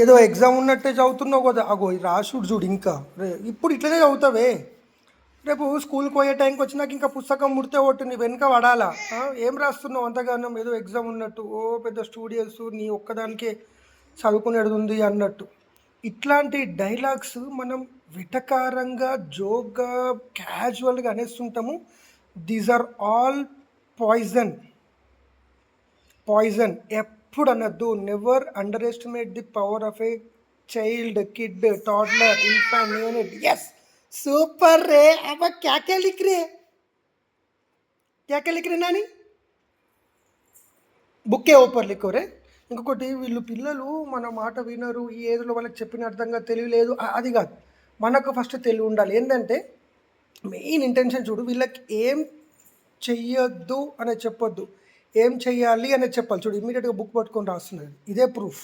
ఏదో ఎగ్జామ్ ఉన్నట్టే చదువుతున్నావు కదా, అగో ఈ రాసుడు చూడు ఇంకా ఇప్పుడు ఇట్లనే చదువుతావే. రేపు స్కూల్కి పోయే టైంకి వచ్చినాక ఇంకా పుస్తకం ముడితే ఒకటి నీ వెనుక పడాలా? ఏం రాస్తున్నావు అంతగానం ఏదో ఎగ్జామ్ ఉన్నట్టు, ఓ పెద్ద స్టూడియోస్ నీ ఒక్కదానికే చదువుకునేది ఉంది అన్నట్టు. ఇట్లాంటి డైలాగ్స్ మనం వెటకారంగా జోక్గా క్యాజువల్గా అనేస్తుంటాము. These are all poison. Poison ఎప్పుడు అనొద్దు. Never underestimate the power of a child, kid, toddler, infant, unit. Yes, super రే. అబ్బా క్యా క్యా లిఖ్ రే, క్యా క్యా లిఖ్ రే నాని, బుక్కే ఓపర్ లిఖో రే. ఇంకొకటి, వీళ్ళు పిల్లలు మన మాట వినరు, ఈ ఏజ్లో వాళ్ళకి చెప్పిన అర్థంగా తెలియలేదు, అది కాదు. మనకు ఫస్ట్ తెలివి ఉండాలి. ఏంటంటే మెయిన్ ఇంటెన్షన్ చూడు, వీళ్ళకి ఏం చెయ్యొద్దు అనేది చెప్పొద్దు, ఏం చెయ్యాలి అనేది చెప్పాలి. చూడు, ఇమ్మీడియట్గా బుక్ పట్టుకొని రాస్తున్నది, ఇదే ప్రూఫ్.